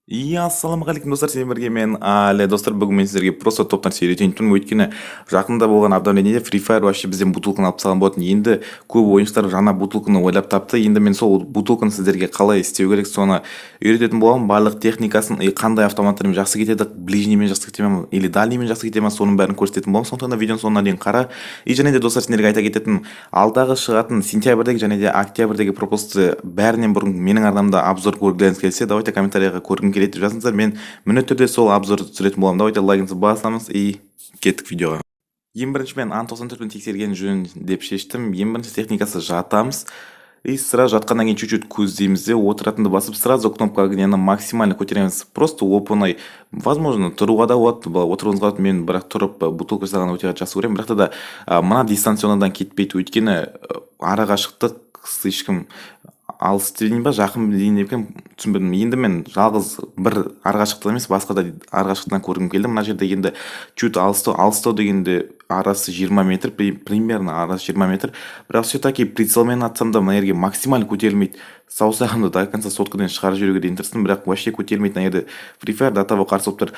Ассалаумағалейкум достар, сіздермен бірге мен Але. Достар, бүгін мен сіздерге просто топ нәрсе үйретейін тұрмын. Өйткені жақында болған обновлениеде Free Fire вообще бізден бутылканы алып тастаған болатын. Енді көп ойыншылар жаңа бутылканы ойлап тапты. Енді мен сол бутылканы сіздерге қалай істеу керек, соны үйрететін боламын. Барлық техникасын, қандай автоматтармен жақсы кетеді, ближниймен жақсы кете ме или дальниймен жақсы кете ме, соның бәрін көрсететін боламын. Сондықтан да видеоның соңына дейін қара. Және де достар, сендерге айта кететін, алдағы шығатын сентябрьдегі және де октябрьдегі пропусты бәрінен бұрын менің арнамда обзор көргілеріңіз келсе, давайте комментарийға көргім келеді деп жазыңыздар. Мен міндетті түрде сол обзор түсіретін боламын. Давайте лайкыңызды басамыз и кеттік видеоға. Ең бірінші мен Ан-94-пен тексерген жөн деп шештім. Ең бірінші техникасы жатамыз. И сразу жатқаннан кейін чуть-чуть көздейміз де, отыратынды басып сразу кнопка огняны максимально көтереміз. Просто оп-оңай. Возможно, тұруға да болады, отыруыңызға болады. Мен бірақ тұрып бутылка жасағанды өте жақсы көремін. Бірақ та да мына дистанционадан кетпейді. Өйткені ара қашықтық слишком алыс дейін ба, жақын дейін деп түсінбедім. Енді мен жалғыз бір арғашықтық емес, басқа да арғашықтықтан көргім келді. Мына жерде енді чуть алыстау дегенде арасы 20 метр, примерно арасы 20 метр. Бірақ все-таки прицелмен атсам да мына жерге максимально көтерілмейді. Саусағымды до конца соткадан шығарып жіберуге дейін тырыстым, бірақ вообще көтерілмейді. Мына жерде Free Fire датаға қарсы болып тұр.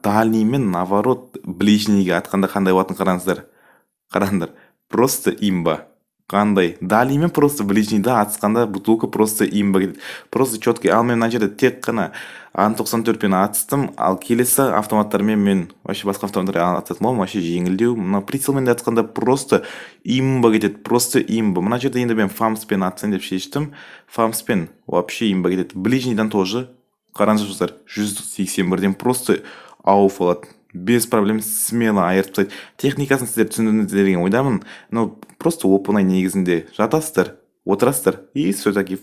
Дальниймен наоборот ближнийге атқанда қандай болатынын қараңдар. Просто имба. Қандай дальниймен просто ближнийді атысқанда бутылка просто имба кетеді. Просто четкий. Ал мен мына жерде тек қана Ан-94-пен атыстым, ал келесі автоматтармен мен вообще басқа автоматтармен ататын боламын, вообще жеңілдеу. Мына прицелмен де атысқанда просто имба кетеді, просто имба. Мына жерде енді мен фамспен атсам деп шештім. Фамспен вообще имба кетеді. Ближнийдан тоже қараңыздар, 181-ден просто ауф алады. Без проблем смело айырып тастайды. Техникасын сіздер түсіндіңіздер деген ойдамын. Но просто оп-оңай негізінде жатасыздар, отырасыздар и все-таки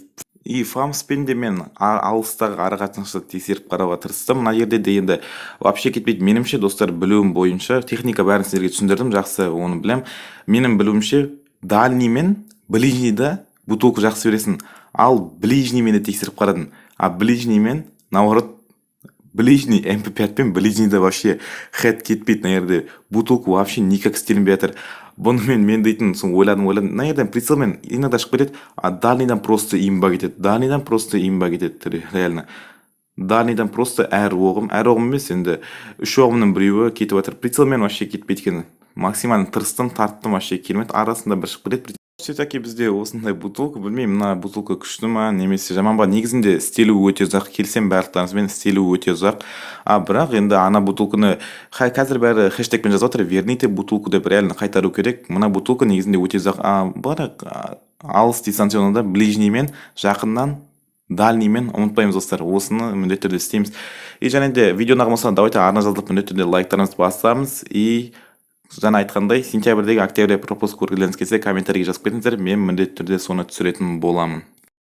фамспен де мен алыстағы арақатынашты тексеріп қарауға тырыстым. Мына жерде де енді вообще кетпейді. Менімше достар, білуім бойынша техника бәрін сіздерге түсіндірдім, жақсы оны білем. Менің білуімше дальниймен ближнийді бутылка жақсы бересің. Ал ближниймен де тексеріп қарадым. Ближниймен наоборот, ближний МП5-пен ближнийді вообще хэт кетпейді. Мына жерде бутылка вообще никак істелінбей жатыр. Бұнымен мен дейтін ойладым. Мына жерден прицелмен иногда шығып кетеді, дальнийдан просто имба кетеді. Реально. Дальнийдан просто әр оғым емес, енді 3 оғымның біреуі кетіп жатыр. Прицелмен вообще кетпейді екен. Максимально тырыстым, тарттым, вообще келмеді. Арасында бір шығып кетеді. Все-таки бізде осындай бутылка, білмеймін, мына бутылка күшті ма немесе жаман ба. Негізінде стелуі өте ұзақ, келсем барлықтарыңызбен стелуі өте ұзақ. Бірақ енді ана бутылканы қазір бәрі хэштегпен жазып жатыр, верните бутылку деп, реально қайтару керек. Мына бутылка негізінде өте ұзақ. Бірақ алыс дистанционада ближниймен, жақыннан дальниймен ұмытпаймыз достар. Осыны міндетті түрде істейміз. И және де видео ұнаған болса, давайте арна жазылып міндетті түрде лайктарыңызды басамыз. И жаңа айтқандай, сентябрьдегі октябрь пропуск көргілеріңіз келсе, комментарийге жазып кетіңіздер, мен міндетті түрде соны түсіретін боламын.